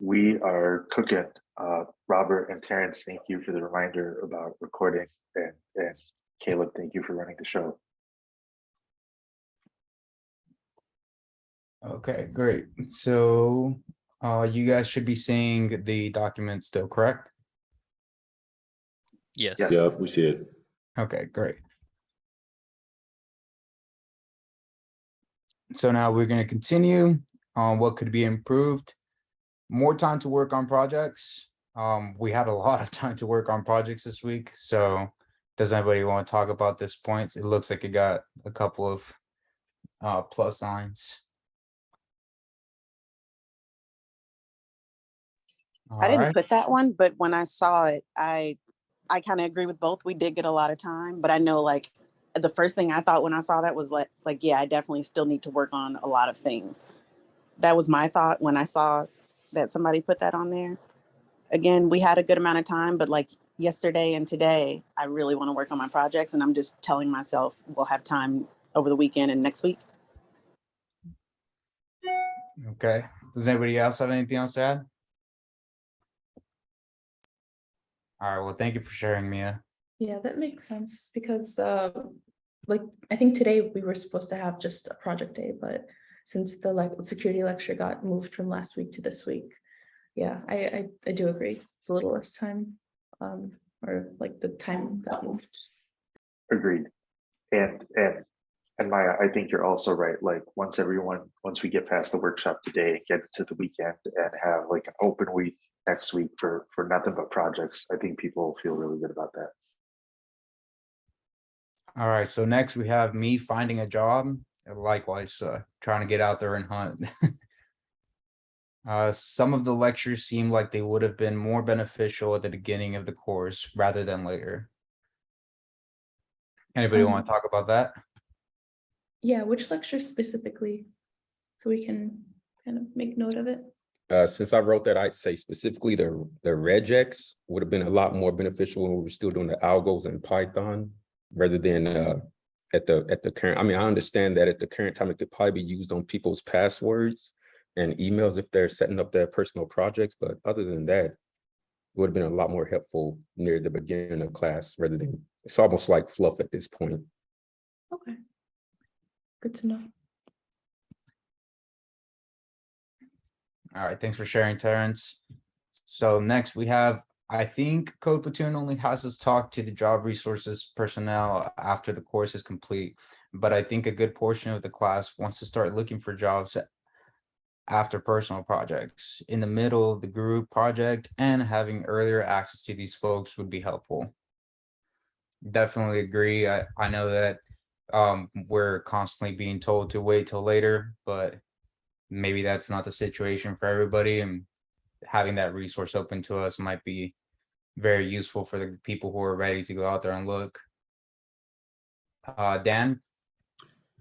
we are cooking. Robert and Terrence, thank you for the reminder about recording, and Caleb, thank you for running the show. Okay, great. So you guys should be seeing the document still, correct? Yes. Yes. Yep, we see it. Okay, great. So now we're going to continue on what could be improved. More time to work on projects. We had a lot of time to work on projects this week. So does anybody want to talk about this point? It looks like it got a couple of plus signs. I didn't put that one, but when I saw it, I kind of agree with both. We did get a lot of time, but I know like the first thing I thought when I saw that was like, yeah, I definitely still need to work on a lot of things. That was my thought when I saw that somebody put that on there. Again, we had a good amount of time, but like yesterday and today, I really want to work on my projects, and I'm just telling myself we'll have time over the weekend and next week. Okay. Does anybody else have anything else to add? All right. Well, thank you for sharing, Mia. Yeah, that makes sense because like I think today we were supposed to have just a project day, but since the security lecture got moved from last week to this week, yeah, I do agree. It's a little less time, or like the time got moved. Agreed. And Maya, I think you're also right. Like once we get past the workshop today and get to the weekend and have like an open week next week for nothing but projects, I think people will feel really good about that. All right. So next we have me finding a job. Likewise, trying to get out there and hunt. Some of the lectures seem like they would have been more beneficial at the beginning of the course rather than later. Anybody want to talk about that? Yeah, which lecture specifically, so we can kind of make note of it. Since I wrote that, I'd say specifically the regex would have been a lot more beneficial when we were still doing the algos and Python rather than at the current. I mean, I understand that at the current time it could probably be used on people's passwords and emails if they're setting up their personal projects, but other than that, it would have been a lot more helpful near the beginning of class rather than, it's almost like fluff at this point. Okay, good to know. All right, thanks for sharing, Terrence. So next we have, I think Code Platoon only has us talk to the job resources personnel after the course is complete, but I think a good portion of the class wants to start looking for jobs after personal projects. In the middle of the group project and having earlier access to these folks would be helpful. Definitely agree. I know that we're constantly being told to wait till later, but maybe that's not the situation for everybody, and having that resource open to us might be very useful for the people who are ready to go out there and look. Dan?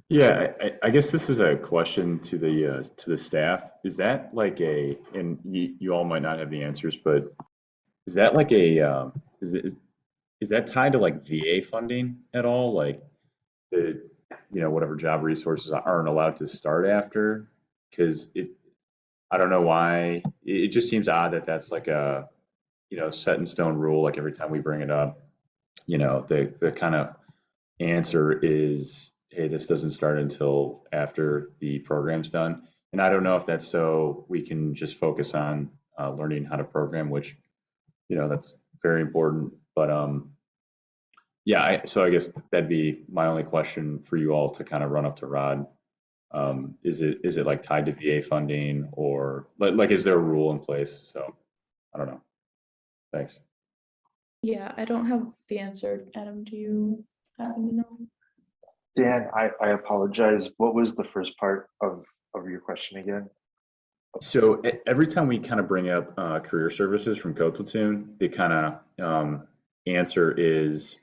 Yeah, I guess this is a question to the staff. Is that like a, and you all might not have the answers, but is that like a is that tied to like VA funding at all? Like the whatever job resources aren't allowed to start after? Because I don't know why it just seems odd that that's like a set in stone rule. Like every time we bring it up, the kind of answer is, hey, this doesn't start until after the program's done. And I don't know if that's so we can just focus on learning how to program, which, that's very important. But yeah, so I guess that'd be my only question for you all to kind of run up to Rod. Is it like tied to VA funding, or like is there a rule in place? So I don't know. Thanks. Yeah, I don't have the answer. Adam, do you happen to know? Dan, I apologize. What was the first part of your question again? So every time we kind of bring up career services from Code Platoon, the kind of answer is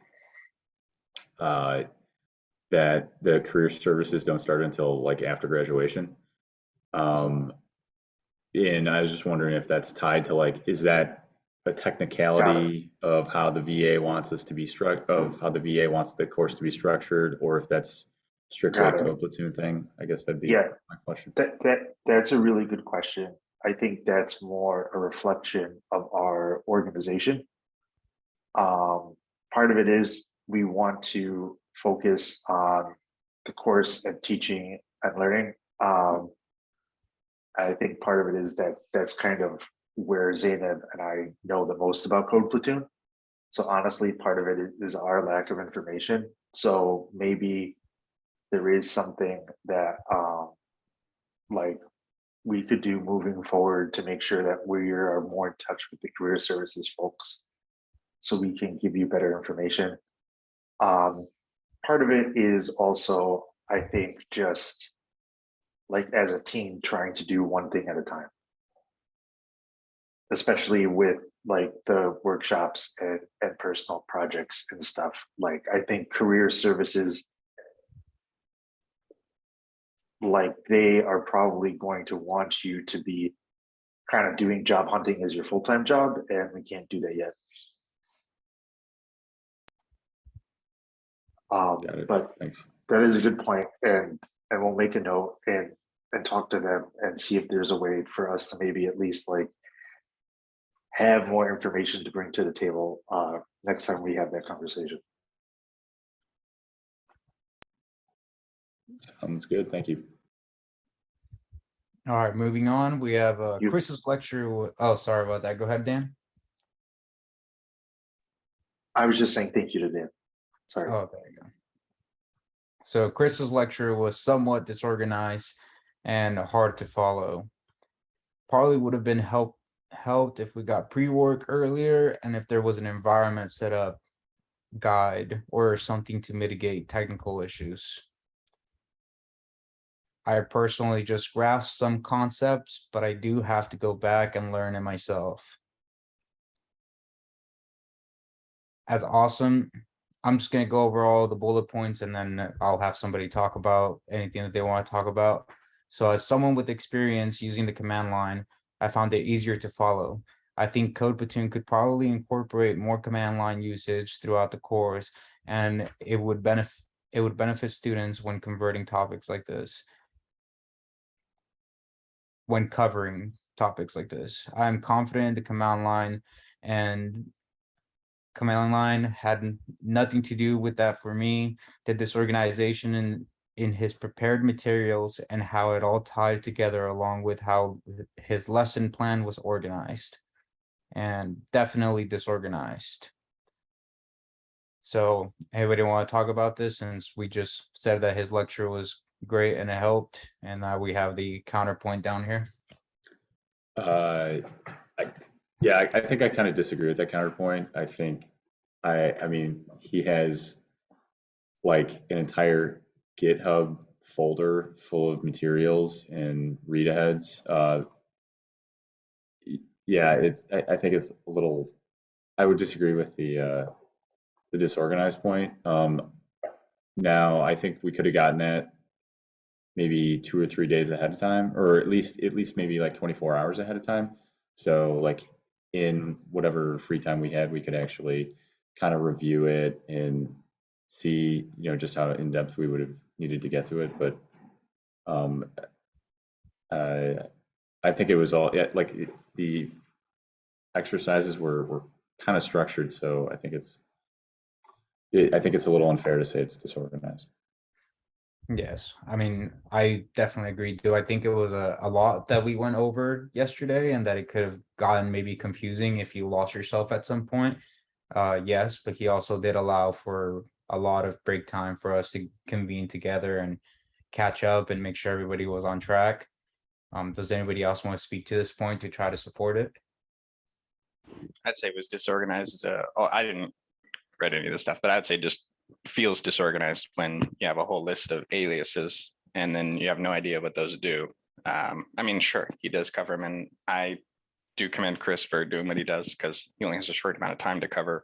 that the career services don't start until like after graduation. And I was just wondering if that's tied to like, is that a technicality of how the VA wants us to be how the VA wants the course to be structured, or if that's strictly a Code Platoon thing? I guess that'd be my question. That's a really good question. I think that's more a reflection of our organization. Part of it is we want to focus on the course and teaching and learning. I think part of it is that that's kind of where Zainab and I know the most about Code Platoon. So honestly, part of it is our lack of information. So maybe there is something that like we could do moving forward to make sure that we are more in touch with the career services folks so we can give you better information. Part of it is also, I think, just like as a team trying to do one thing at a time, especially with like the workshops and personal projects and stuff. Like I think career services, like they are probably going to want you to be kind of doing job hunting as your full-time job, and we can't do that yet. Got it. But Thanks. that is a good point, and we'll make a note and talk to them and see if there's a way for us to maybe at least like have more information to bring to the table next time we have that conversation. Sounds good. Thank you. All right, moving on. We have You- Chris's lecture. Oh, sorry about that. Go ahead, Dan. I was just saying thank you to Dan. Sorry. Oh, there you go. So Chris's lecture was somewhat disorganized and hard to follow. Probably would have been helped if we got pre-work earlier and if there was an environment set up guide or something to mitigate technical issues. I personally just grasped some concepts, but I do have to go back and learn it myself. As awesome, I'm just going to go over all the bullet points and then I'll have somebody talk about anything that they want to talk about. So as someone with experience using the command line, I found it easier to follow. I think Code Platoon could probably incorporate more command line usage throughout the course, and it would benefit students when converting topics like this. When covering topics like this, I'm confident the command line had nothing to do with that for me. The disorganization in his prepared materials and how it all tied together along with how his lesson plan was organized, and definitely disorganized. So anybody want to talk about this, since we just said that his lecture was great and it helped, and now we have the counterpoint down here? I think I kind of disagree with that counterpoint. I think I mean, he has like an entire GitHub folder full of materials and read aheads. Yeah, I think it's a little, I would disagree with the disorganized point. Now I think we could have gotten that maybe 2 or 3 days ahead of time, or at least maybe like 24 hours ahead of time. So like in whatever free time we had, we could actually kind of review it and see, just how in depth we would have needed to get to it. But I think it was all the exercises were kind of structured. So I think it's a little unfair to say it's disorganized. Yes, I mean, I definitely agree. Do I think it was a lot that we went over yesterday and that it could have gotten maybe confusing if you lost yourself at some point? Yes, but he also did allow for a lot of break time for us to convene together and catch up and make sure everybody was on track. Does anybody else want to speak to this point to try to support it? I'd say it was disorganized. I didn't read any of this stuff, but I'd say just feels disorganized when you have a whole list of aliases and then you have no idea what those do. I mean, sure, he does cover them, and I do commend Chris for doing what he does because he only has a short amount of time to cover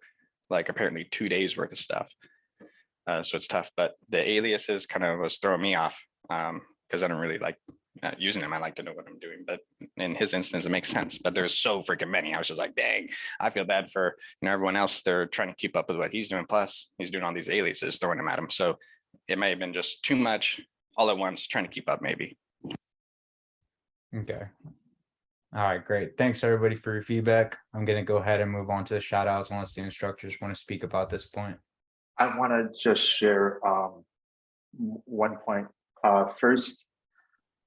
like apparently 2 days worth of stuff. So it's tough, but the aliases kind of was throwing me off because I don't really like using them. I like to know what I'm doing, but in his instance, it makes sense. But there's so freaking many. I was just like, dang, I feel bad for everyone else. They're trying to keep up with what he's doing. Plus, he's doing all these aliases, throwing them at him. So it may have been just too much all at once, trying to keep up, maybe. Okay. All right, great. Thanks everybody for your feedback. I'm gonna go ahead and move on to the shout outs unless the instructors want to speak about this point. I want to just share one point. First,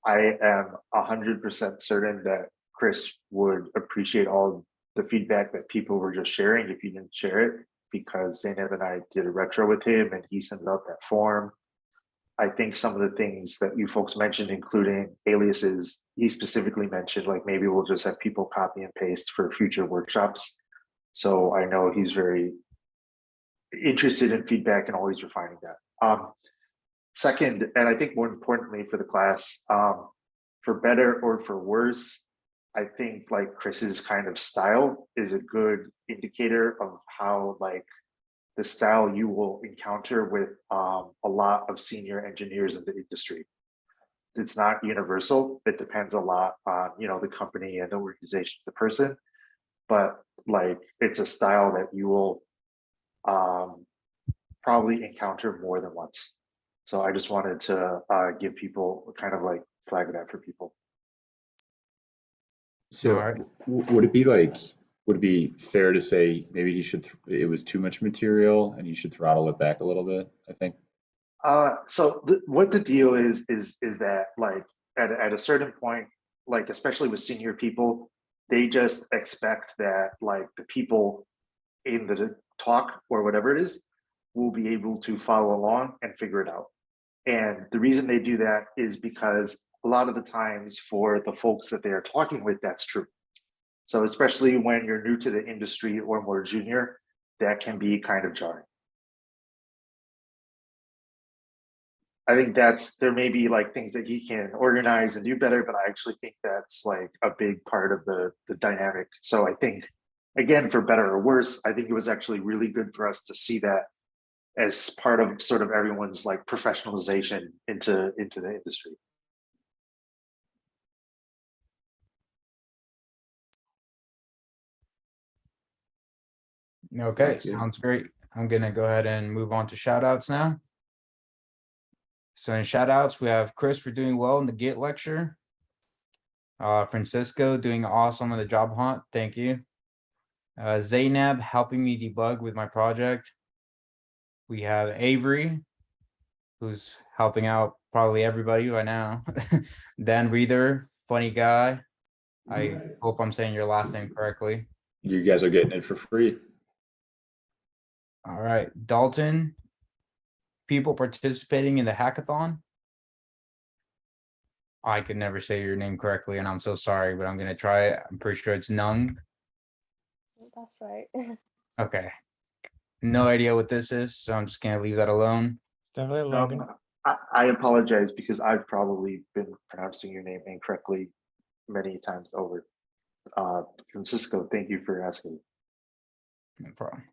I am 100% certain that Chris would appreciate all the feedback that people were just sharing if you didn't share it, because Zainab and I did a retro with him and he sends out that form. I think some of the things that you folks mentioned, including aliases, he specifically mentioned, like maybe we'll just have people copy and paste for future workshops. So I know he's very interested in feedback and always refining that. Second, and I think more importantly for the class, for better or for worse, I think like Chris's kind of style is a good indicator of how like the style you will encounter with a lot of senior engineers in the industry. It's not universal. It depends a lot on, you know, the company and the organization, the person, but like it's a style that you will probably encounter more than once. So I just wanted to give people kind of like flag that for people. So All right. would it be fair to say maybe it was too much material and you should throttle it back a little bit, I think? So what the deal is that like at a certain point, like especially with senior people, they just expect that like the people in the talk or whatever it is will be able to follow along and figure it out. And the reason they do that is because a lot of the times for the folks that they are talking with, that's true. So especially when you're new to the industry or more junior, that can be kind of jarring. I think there may be like things that he can organize and do better, but I actually think that's like a big part of the dynamic. So I think, again, for better or worse, I think it was actually really good for us to see that as part of sort of everyone's like professionalization into the industry. Okay, Thank you. sounds great. I'm gonna go ahead and move on to shout outs now. So in shout outs, we have Chris for doing well in the Git lecture. Francisco doing awesome on the job hunt. Thank you. Zainab helping me debug with my project. We have Avery, who's helping out probably everybody right now. Dan Reether, funny guy. I hope I'm saying your last name correctly. You guys are getting it for free. All right, Dalton, people participating in the hackathon. I could never say your name correctly, and I'm so sorry, but I'm gonna try it. I'm pretty sure it's Nung. That's right. Okay. No idea what this is, so I'm just gonna leave that alone. It's definitely Logan. I apologize because I've probably been pronouncing your name incorrectly many times over. Francisco, thank you for asking. No problem.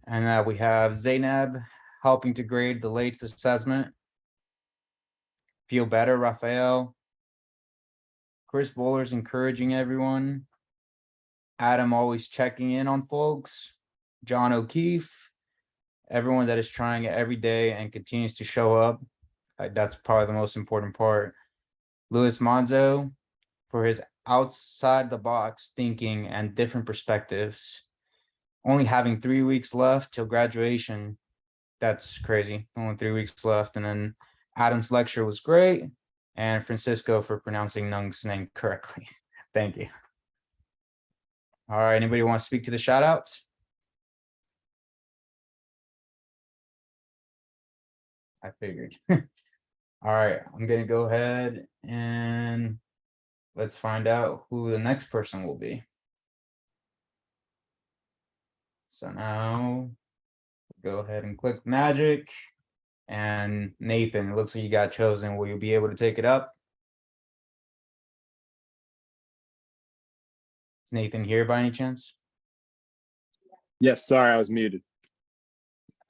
And we have Zainab helping to grade the latest assessment. Feel better, Raphael. Chris Bowler's encouraging everyone. Adam always checking in on folks. John O'Keefe, everyone that is trying it every day and continues to show up. That's probably the most important part. Luis Monzo for his outside the box thinking and different perspectives. Only having 3 weeks left till graduation. That's crazy. Only 3 weeks left. And then Adam's lecture was great. And Francisco for pronouncing Nung's name correctly. Thank you. All right, anybody want to speak to the shout outs? I figured. All right, I'm gonna go ahead and let's find out who the next person will be. So now go ahead and click magic. And Nathan, it looks like you got chosen. Will you be able to take it up? Is Nathan here by any chance? Yes, sorry, I was muted.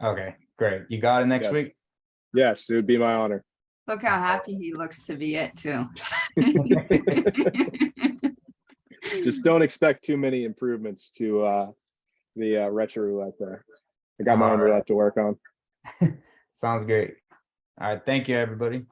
Okay, great. You got it next Yes. week? Yes, it would be my honor. Look how happy he looks to be it too. Just don't expect too many improvements to the retro roulette there. I got my own All right. roulette to work on. Sounds great. All right, thank you, everybody.